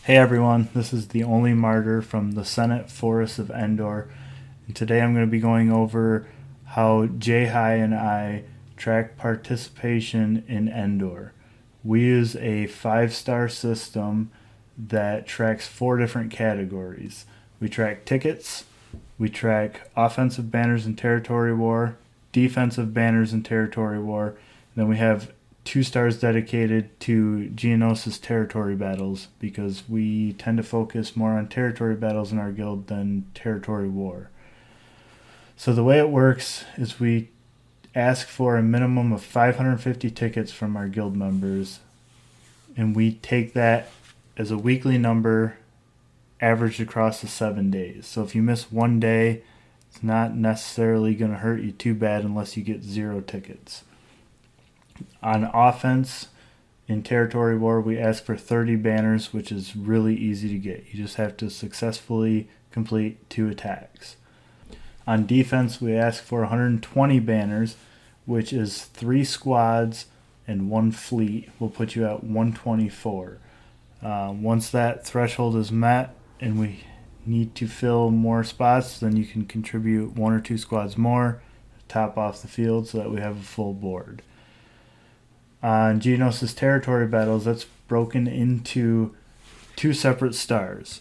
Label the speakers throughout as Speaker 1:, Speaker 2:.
Speaker 1: Hey everyone, this is the Only Martyr from the Senate Forests of Endor, and today I'm going to be going over how Jai and I track participation in Endor. We use a 5-star system that tracks 4 different categories. We track tickets, we track offensive banners in territory war, defensive banners in territory war, and then we have 2 stars dedicated to Geonosis territory battles because we tend to focus more on territory battles in our guild than territory war. So the way it works is we ask for a minimum of 550 tickets from our guild members, and we take that as a weekly number averaged across the 7 days. So if you miss one day, it's not necessarily going to hurt you too bad unless you get 0 tickets. On offense, in territory war, we ask for 30 banners, which is really easy to get. You just have to successfully complete 2 attacks. On defense, we ask for 120 banners, which is 3 squads and 1 fleet. Will put you at 124. Once that threshold is met and we need to fill more spots, then you can contribute 1 or 2 squads more to top off the field so that we have a full board. On Geonosis territory battles, that's broken into 2 separate stars.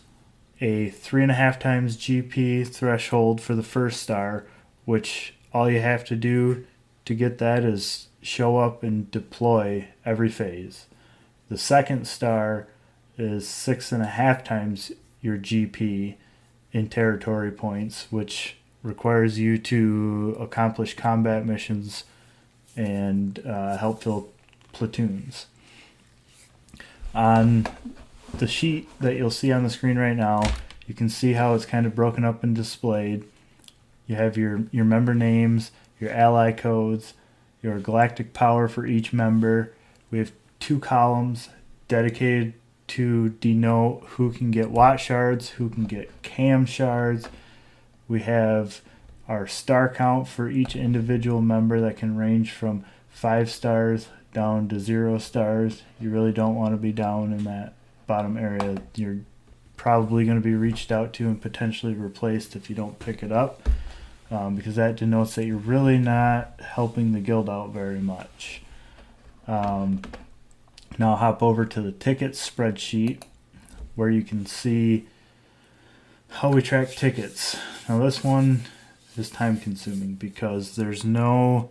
Speaker 1: A 3.5 times GP threshold for the first star, which all you have to do to get that is show up and deploy every phase. The second star is 6.5 times your GP in territory points, which requires you to accomplish combat missions and help fill platoons. On the sheet that you'll see on the screen right now, you can see how it's kind of broken up and displayed. You have your member names, your ally codes, your galactic power for each member. We have 2 columns dedicated to denote who can get watt shards, who can get cam shards. We have our star count for each individual member that can range from 5 stars down to 0 stars. You really don't want to be down in that bottom area. You're probably going to be reached out to and potentially replaced if you don't pick it up, because that denotes that you're really not helping the guild out very much. Now I'll hop over to the tickets spreadsheet where you can see how we track tickets. Now this one is time consuming because there's no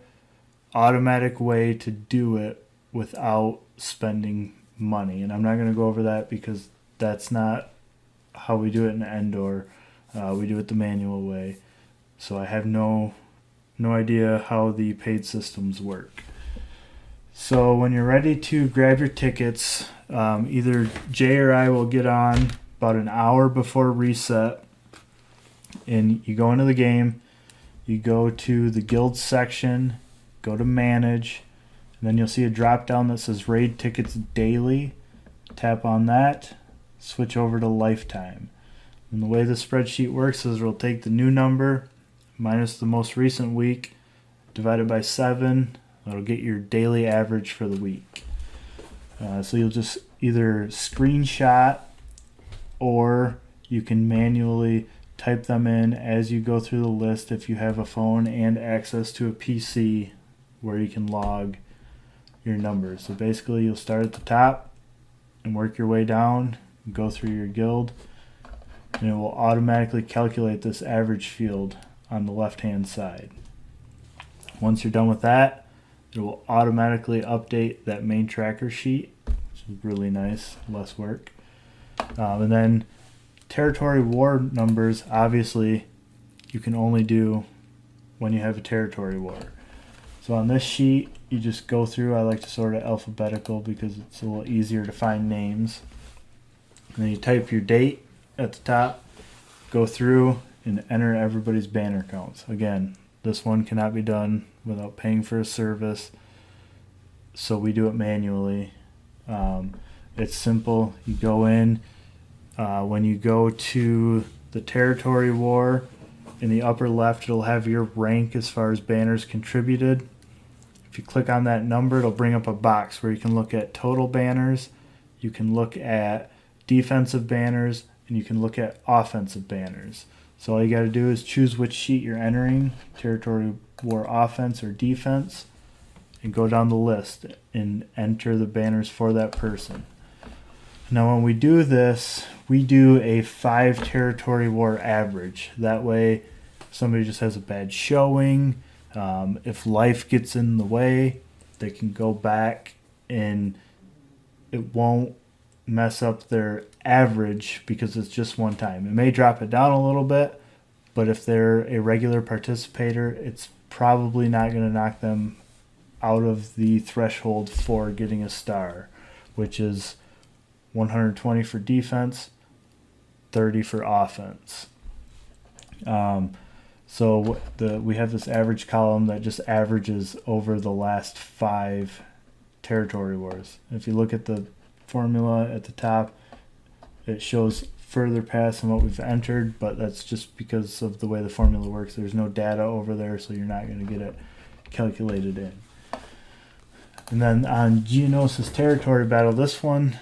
Speaker 1: automatic way to do it without spending money, and I'm not going to go over that because that's not how we do it in Endor. We do it the manual way, so I have no idea how the paid systems work. So when you're ready to grab your tickets, either Jay or I will get on about an hour before reset, and you go into the game, you go to the guild section, go to manage, and then you'll see a drop down that says raid tickets daily. Tap on that, switch over to lifetime. And the way the spreadsheet works is it'll take the new number minus the most recent week, divided by 7. That'll get your daily average for the week. So you'll just either screenshot or you can manually type them in as you go through the list if you have a phone and access to a PC where you can log your numbers. So basically you'll start at the top and work your way down, go through your guild, and it will automatically calculate this average field on the left hand side. Once you're done with that, it will automatically update that main tracker sheet, which is really nice, less work. And then territory war numbers, obviously you can only do when you have a territory war. So on this sheet, you just go through. I like to sort it alphabetical because it's a little easier to find names. And then you type your date at the top, go through, and enter everybody's banner counts. Again, this one cannot be done without paying for a service, so we do it manually. It's simple. You go in. When you go to the territory war, in the upper left, it'll have your rank as far as banners contributed. If you click on that number, it'll bring up a box where you can look at total banners. You can look at defensive banners, and you can look at offensive banners. So all you got to do is choose which sheet you're entering, territory war offense or defense, and go down the list and enter the banners for that person. Now when we do this, we do a 5 territory war average. That way, if somebody just has a bad showing, if life gets in the way, they can go back and it won't mess up their average because it's just one time. It may drop it down a little bit, but if they're a regular participator, it's probably not going to knock them out of the threshold for getting a star, which is 120 for defense, 30 for offense. So we have this average column that just averages over the last 5 territory wars. If you look at the formula at the top, it shows further past than what we've entered, but that's just because of the way the formula works. There's no data over there, so you're not going to get it calculated in. And then on Geonosis Territory Battle, this one,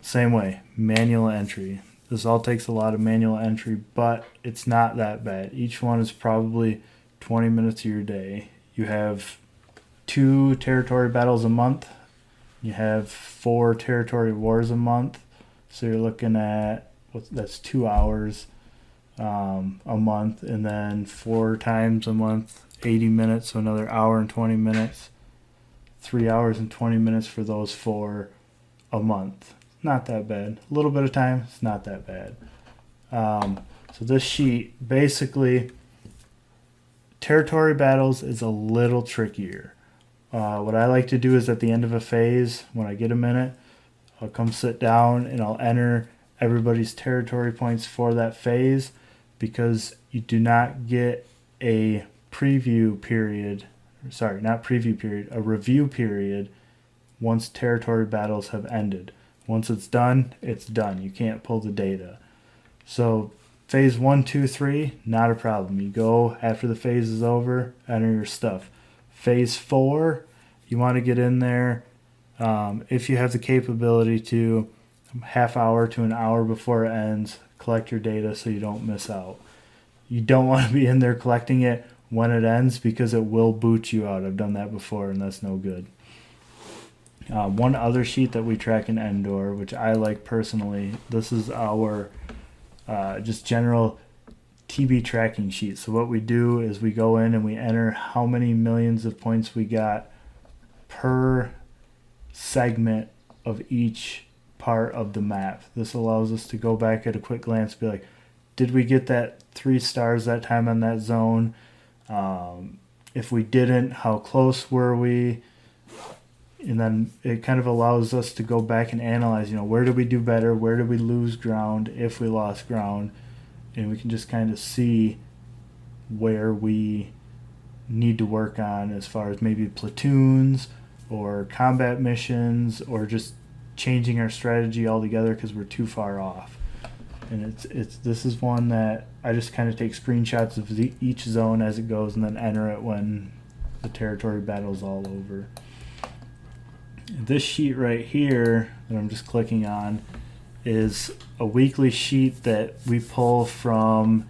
Speaker 1: same way, manual entry. This all takes a lot of manual entry, but it's not that bad. Each one is probably 20 minutes of your day. You have 2 territory battles a month. You have 4 territory wars a month. So you're looking at, that's 2 hours a month, and then 4 times a month, 80 minutes, so another hour and 20 minutes. 3 hours and 20 minutes for those 4 a month. Not that bad. A little bit of time, it's not that bad. So this sheet, basically, territory battles is a little trickier. What I like to do is at the end of a phase, when I get a minute, I'll come sit down and I'll enter everybody's territory points for that phase, because you do not get a preview period, sorry, not preview period, a review period once territory battles have ended. Once it's done, it's done. You can't pull the data. So phase 1, 2, 3, not a problem. You go after the phase is over, enter your stuff. Phase 4, you want to get in there if you have the capability to, half hour to an hour before it ends, collect your data so you don't miss out. You don't want to be in there collecting it when it ends, because it will boot you out. I've done that before, and that's no good. One other sheet that we track in Endor, which I like personally, this is our just general TB tracking sheet. So what we do is we go in and we enter how many millions of points we got per segment of each part of the map. This allows us to go back at a quick glance and be like, did we get that 3 stars that time on that zone? If we didn't, how close were we? And then it kind of allows us to go back and analyze, where did we do better? Where did we lose ground if we lost ground? And we can just kind of see where we need to work on as far as maybe platoons or combat missions, or just changing our strategy altogether because we're too far off. And this is one that I just kind of take screenshots of each zone as it goes and then enter it when the territory battle's all over. This sheet right here that I'm just clicking on is a weekly sheet that we pull from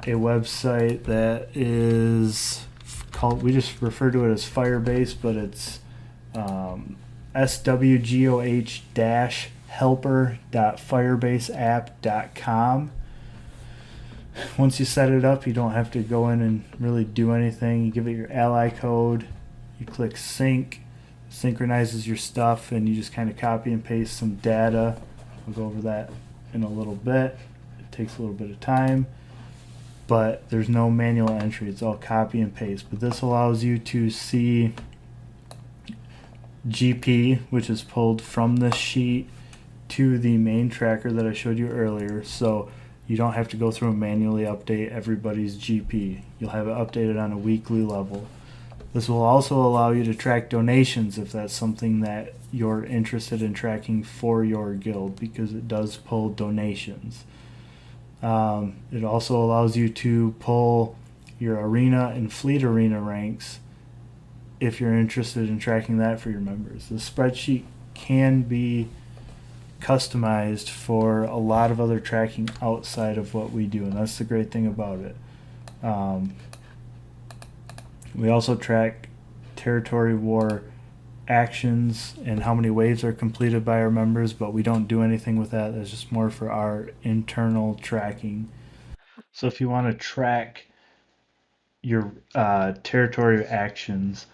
Speaker 1: a website that is called, we just refer to it as Firebase, but it's swgoh-helper.firebaseapp.com. Once you set it up, you don't have to go in and really do anything. You give it your ally code, you click sync, synchronizes your stuff, and you just kind of copy and paste some data. We'll go over that in a little bit. It takes a little bit of time, but there's no manual entry. It's all copy and paste. But this allows you to see GP, which is pulled from this sheet to the main tracker that I showed you earlier. So you don't have to go through and manually update everybody's GP. You'll have it updated on a weekly level. This will also allow you to track donations if that's something that you're interested in tracking for your guild, because it does pull donations. It also allows you to pull your arena and fleet arena ranks if you're interested in tracking that for your members. The spreadsheet can be customized for a lot of other tracking outside of what we do, and that's the great thing about it. Um, we also track territory war actions and how many waves are completed by our members, but we don't do anything with that. That's just more for our internal tracking. So if you want to track your territory actions,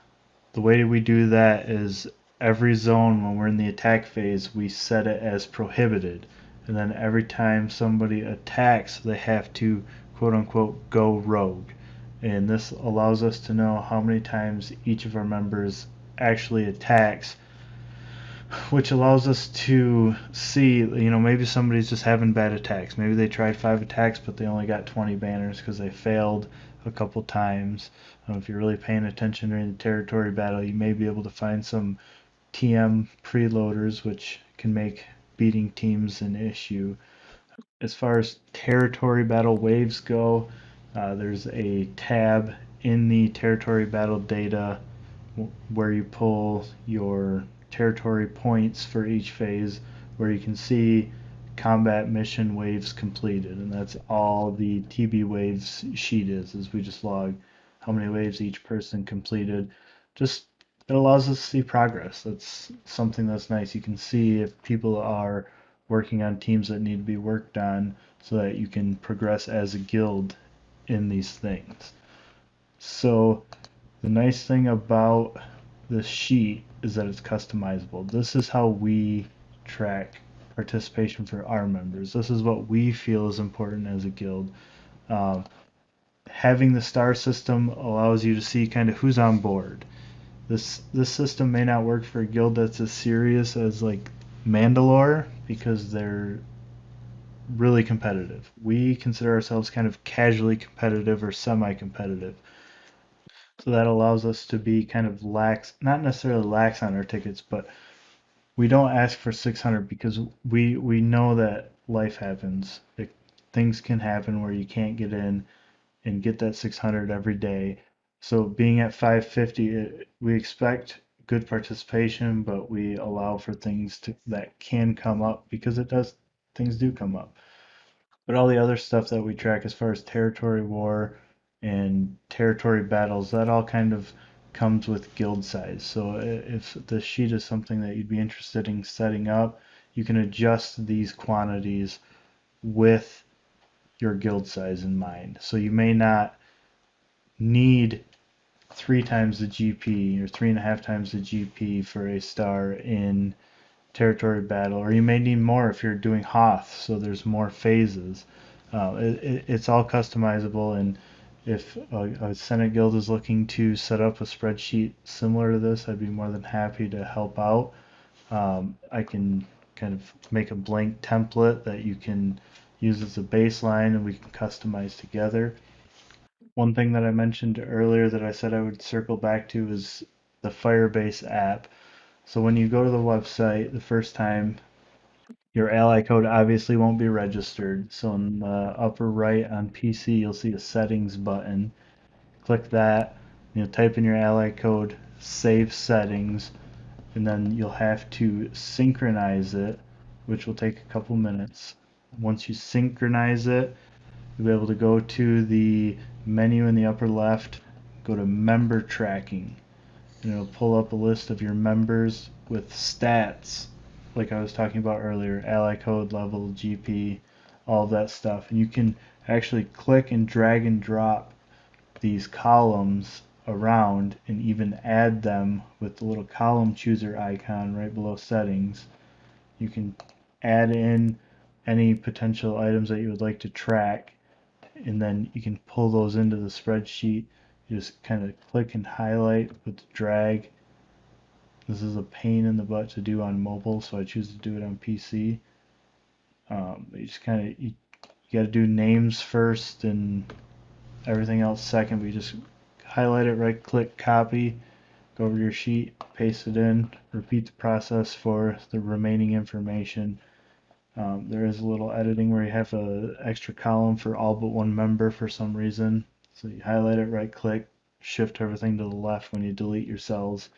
Speaker 1: the way we do that is every zone when we're in the attack phase, we set it as prohibited. And then every time somebody attacks, they have to quote unquote go rogue. And this allows us to know how many times each of our members actually attacks, which allows us to see, maybe somebody's just having bad attacks. Maybe they tried 5 attacks, but they only got 20 banners because they failed a couple times. If you're really paying attention during the territory battle, you may be able to find some TM preloaders, which can make beating teams an issue. As far as territory battle waves go, there's a tab in the territory battle data where you pull your territory points for each phase, where you can see combat mission waves completed, and that's all the TB waves sheet is we just log how many waves each person completed. Just it allows us to see progress. That's something that's nice. You can see if people are working on teams that need to be worked on so that you can progress as a guild in these things. So the nice thing about this sheet is that it's customizable. This is how we track participation for our members. This is what we feel is important as a guild. Um, Having the star system allows you to see kind of who's on board. This system may not work for a guild that's as serious as like Mandalore because they're really competitive. We consider ourselves kind of casually competitive or semi-competitive. So that allows us to be kind of lax, not necessarily lax on our tickets, but we don't ask for 600 because we know that life happens. Things can happen where you can't get in and get that 600 every day. So being at 550, we expect good participation, but we allow for things that can come up because things do come up. But all the other stuff that we track as far as territory war and territory battles, that all kind of comes with guild size. So if the sheet is something that you'd be interested in setting up, you can adjust these quantities with your guild size in mind. So you may not need 3 times the GP or 3.5 times the GP for a star in territory battle, or you may need more if you're doing Hoth, so there's more phases. It's all customizable, and if a Senate guild is looking to set up a spreadsheet similar to this, I'd be more than happy to help out. I can kind of make a blank template that you can use as a baseline and we can customize together. One thing that I mentioned earlier that I said I would circle back to is the Firebase app. So when you go to the website the first time, your ally code obviously won't be registered. So in the upper right on PC, you'll see a settings button. Click that, you'll type in your ally code, save settings, and then you'll have to synchronize it, which will take a couple minutes. Once you synchronize it, you'll be able to go to the menu in the upper left, go to member tracking, and it'll pull up a list of your members with stats, like I was talking about earlier, ally code, level, GP, all of that stuff. And you can actually click and drag and drop these columns around and even add them with the little column chooser icon right below settings. You can add in any potential items that you would like to track, and then you can pull those into the spreadsheet. You just kind of click and highlight with drag. This is a pain in the butt to do on mobile, so I choose to do it on PC. You just kind of you got to do names first and everything else second. But you just highlight it, right click, copy, go over to your sheet, paste it in, repeat the process for the remaining information. There is a little editing where you have an extra column for all but one member for some reason. So you highlight it, right click, shift everything to the left when you delete your cells.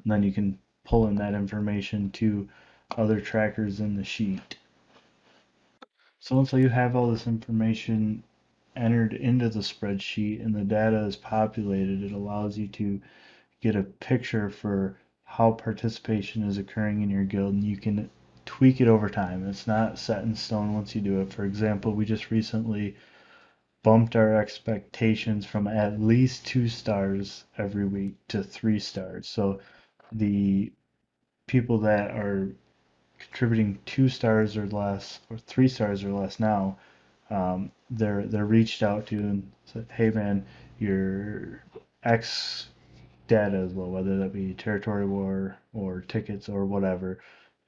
Speaker 1: And then you can pull in that information to other trackers in the sheet. So once you have all this information entered into the spreadsheet and the data is populated, it allows you to get a picture for how participation is occurring in your guild, and you can tweak it over time. It's not set in stone once you do it. For example, we just recently bumped our expectations from at least 2 stars every week to 3 stars. So the people that are contributing 2 stars or less, or 3 stars or less now, they're reached out to and said, "Hey man, your X data as well, whether that be territory war or tickets or whatever.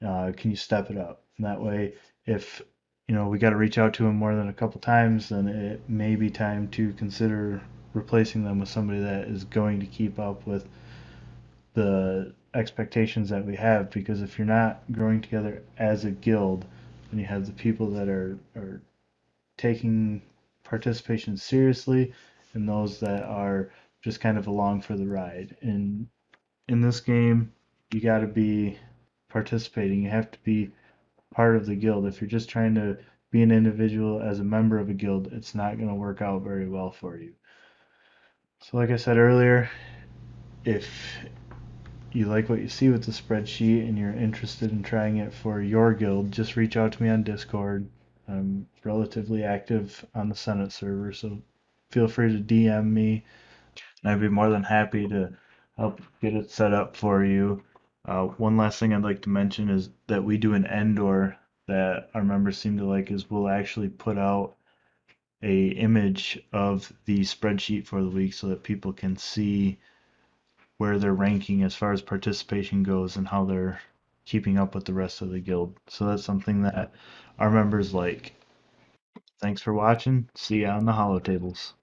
Speaker 1: Can you step it up?" And that way, if we got to reach out to them more than a couple times, then it may be time to consider replacing them with somebody that is going to keep up with the expectations that we have. Because if you're not growing together as a guild, and you have the people that are taking participation seriously, and those that are just kind of along for the ride. And in this game, you got to be participating. You have to be part of the guild. If you're just trying to be an individual as a member of a guild, it's not going to work out very well for you. So, like I said earlier, if you like what you see with the spreadsheet and you're interested in trying it for your guild, just reach out to me on Discord. I'm relatively active on the Senate server, so feel free to DM me, and I'd be more than happy to help get it set up for you. One last thing I'd like to mention is that we do an Endor that our members seem to like, is we'll actually put out a image of the spreadsheet for the week so that people can see where they're ranking as far as participation goes and how they're keeping up with the rest of the guild. So that's something that our members like. Thanks for watching. See you on the holo tables.